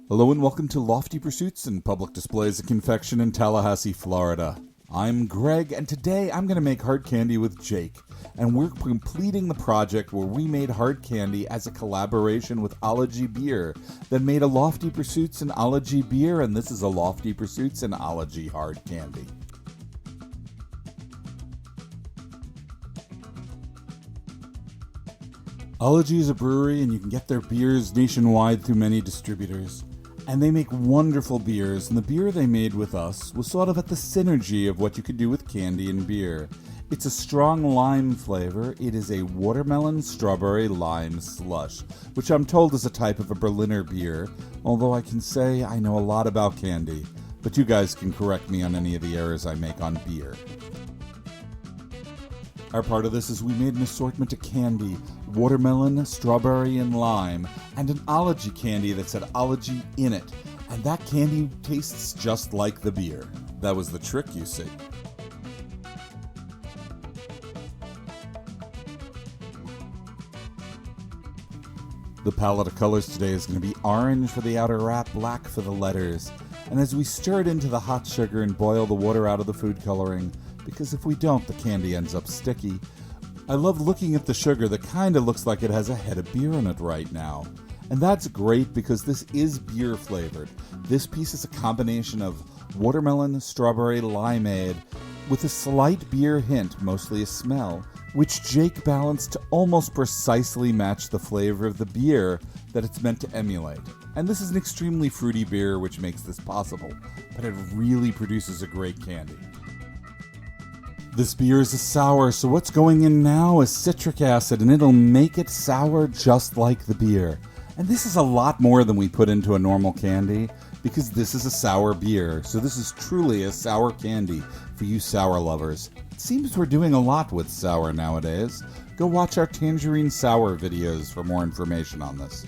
Hello and welcome to Lofty Pursuits and Public Displays of Confection in Tallahassee, Florida. I'm Greg, and today I'm going to make hard candy with Jake. And we're completing the project where we made hard candy as a collaboration with Ology Beer that made a Lofty Pursuits and Ology Beer, and this is a Lofty Pursuits and Ology hard candy. Ology is a brewery, and you can get their beers nationwide through many distributors. And they make wonderful beers, and the beer they made with us was sort of at the synergy of what you could do with candy and beer. It's a strong lime flavor. It is a watermelon strawberry lime slush, which I'm told is a type of a Berliner beer, although I can say I know a lot about candy, but you guys can correct me on any of the errors I make on beer. Our part of this is we made an assortment of candy, watermelon, strawberry, and lime, and an Ology candy that said Ology in it. And that candy tastes just like the beer. That was the trick, you see. The palette of colors today is going to be orange for the outer wrap, black for the letters. And as we stir it into the hot sugar and boil the water out of the food coloring, because if we don't, the candy ends up sticky. I love looking at the sugar that kind of looks like it has a head of beer in it right now. And that's great because this is beer flavored. This piece is a combination of watermelon, strawberry, limeade, with a slight beer hint, mostly a smell, which Jake balanced to almost precisely match the flavor of the beer that it's meant to emulate. And this is an extremely fruity beer which makes this possible, but it really produces a great candy. This beer is a sour, so what's going in now is citric acid, and it'll make it sour just like the beer. And this is a lot more than we put into a normal candy, because this is a sour beer, so this is truly a sour candy for you sour lovers. It seems we're doing a lot with sour nowadays. Go watch our tangerine sour videos for more information on this.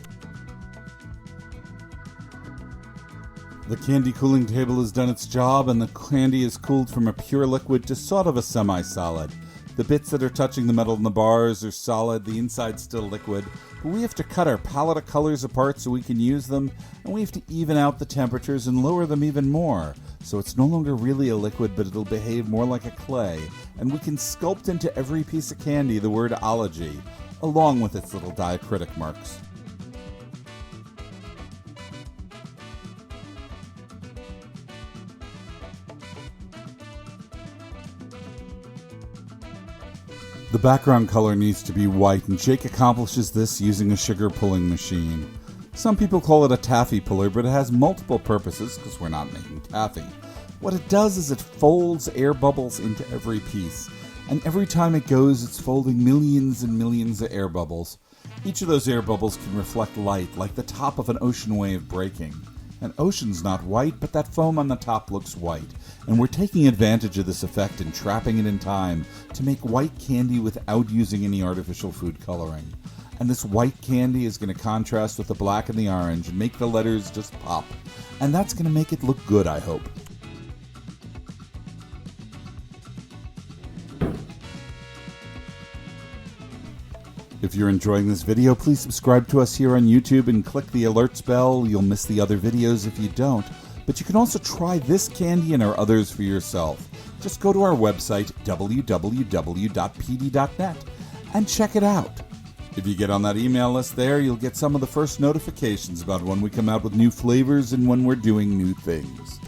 The candy cooling table has done its job, and the candy is cooled from a pure liquid to sort of a semi-solid. The bits that are touching the metal in the bars are solid, the inside's still liquid, but we have to cut our palette of colors apart so we can use them, and we have to even out the temperatures and lower them even more. So it's no longer really a liquid, but it'll behave more like a clay, and we can sculpt into every piece of candy the word Ology, along with its little diacritic marks. The background color needs to be white, and Jake accomplishes this using a sugar pulling machine. Some people call it a taffy puller, but it has multiple purposes because we're not making taffy. What it does is it folds air bubbles into every piece, and every time it goes, it's folding millions and millions of air bubbles. Each of those air bubbles can reflect light, like the top of an ocean wave breaking. An ocean's not white, but that foam on the top looks white, and we're taking advantage of this effect and trapping it in time to make white candy without using any artificial food coloring. And this white candy is going to contrast with the black and the orange and make the letters just pop. And that's going to make it look good, I hope. If you're enjoying this video, please subscribe to us here on YouTube and click the alerts bell. You'll miss the other videos if you don't. But you can also try this candy and our others for yourself. Just go to our website, www.pd.net, and check it out. If you get on that email list there, you'll get some of the first notifications about when we come out with new flavors and when we're doing new things.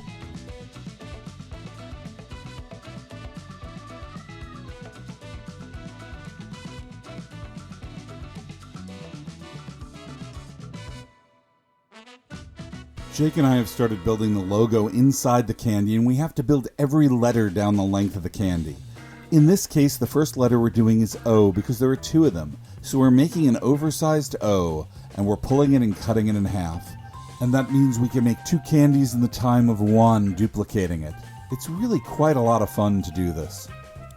Jake and I have started building the logo inside the candy, and we have to build every letter down the length of the candy. In this case, the first letter we're doing is O because there are two of them. So we're making an oversized O, and we're pulling it and cutting it in half. And that means we can make two candies in the time of one, duplicating it. It's really quite a lot of fun to do this.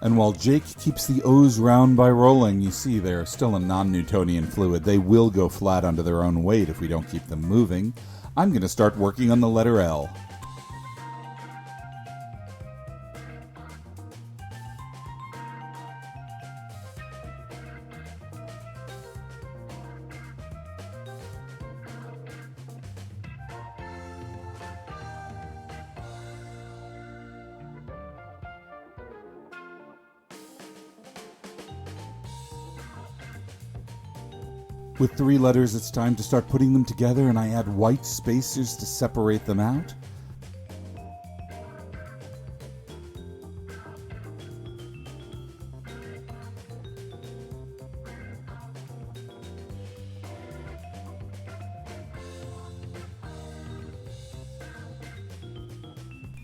And while Jake keeps the O's round by rolling, you see they're still a non-Newtonian fluid. They will go flat under their own weight if we don't keep them moving. I'm going to start working on the letter L. With 3 letters, it's time to start putting them together, and I add white spacers to separate them out.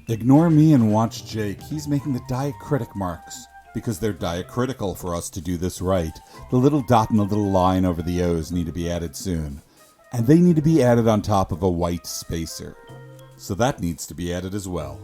Ignore me and watch Jake. He's making the diacritic marks, because they're diacritical for us to do this right. The little dot and the little line over the O's need to be added soon. And they need to be added on top of a white spacer. So that needs to be added as well.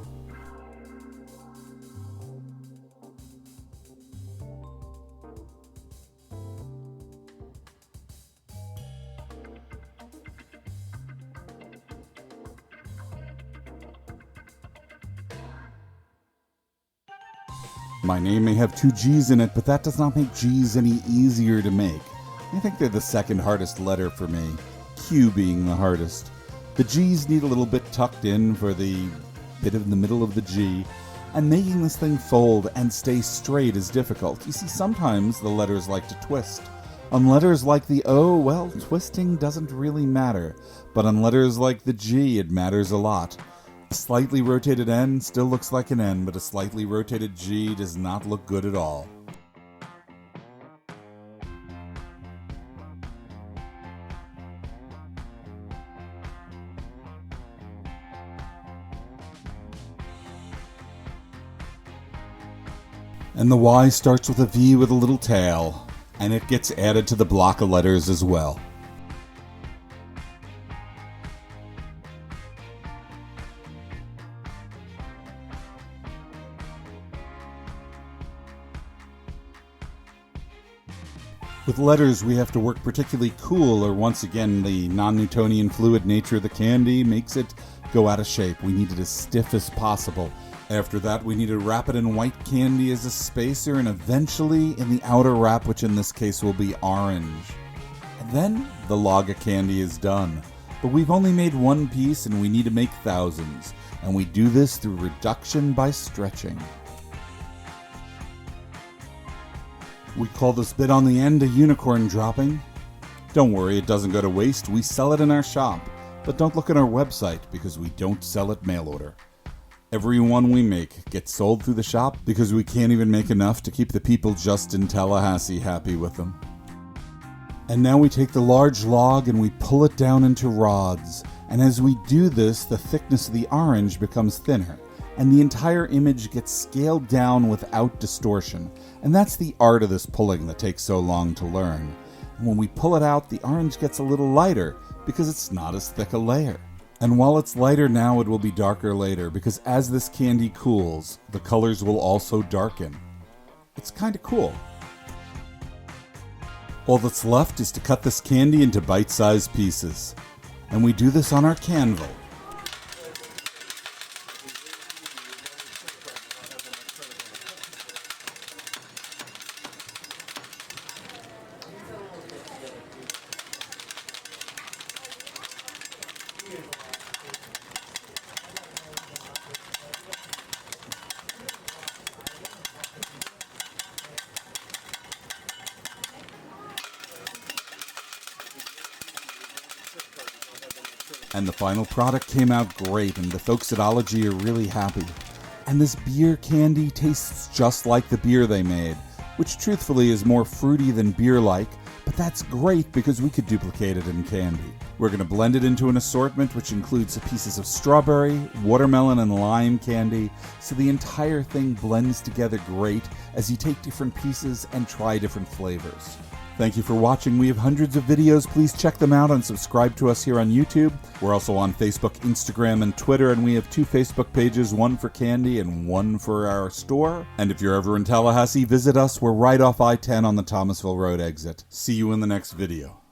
My name may have 2 G's in it, but that does not make G's any easier to make. I think they're the second hardest letter for me, Q being the hardest. The G's need a little bit tucked in for the bit in the middle of the G, and making this thing fold and stay straight is difficult. You see, sometimes the letters like to twist. On letters like the O, well, twisting doesn't really matter, but on letters like the G, it matters a lot. A slightly rotated N still looks like an N, but a slightly rotated G does not look good at all. And the Y starts with a V with a little tail, and it gets added to the block of letters as well. With letters, we have to work particularly cool, or once again, the non-Newtonian fluid nature of the candy makes it go out of shape. We need it as stiff as possible. After that, we need to wrap it in white candy as a spacer, and eventually in the outer wrap, which in this case will be orange. And then the log of candy is done. But we've only made one piece, and we need to make thousands. And we do this through reduction by stretching. We call this bit on the end a unicorn dropping. Don't worry, it doesn't go to waste. We sell it in our shop. But don't look at our website, because we don't sell it mail order. Every one we make gets sold through the shop because we can't even make enough to keep the people just in Tallahassee happy with them. And now we take the large log and we pull it down into rods. And as we do this, the thickness of the orange becomes thinner. And the entire image gets scaled down without distortion. And that's the art of this pulling that takes so long to learn. And when we pull it out, the orange gets a little lighter because it's not as thick a layer. And while it's lighter now, it will be darker later, because as this candy cools, the colors will also darken. It's kinda cool. All that's left is to cut this candy into bite-sized pieces. And we do this on our Canva. And the final product came out great, and the folks at Ology are really happy. And this beer candy tastes just like the beer they made, which truthfully is more fruity than beer-like, but that's great because we could duplicate it in candy. We're going to blend it into an assortment which includes pieces of strawberry, watermelon, and lime candy, so the entire thing blends together great as you take different pieces and try different flavors. Thank you for watching. We have hundreds of videos. Please check them out and subscribe to us here on YouTube. We're also on Facebook, Instagram, and Twitter, and we have 2 Facebook pages, one for candy and one for our store. And if you're ever in Tallahassee, visit us. We're right off I-10 on the Thomasville Road exit. See you in the next video.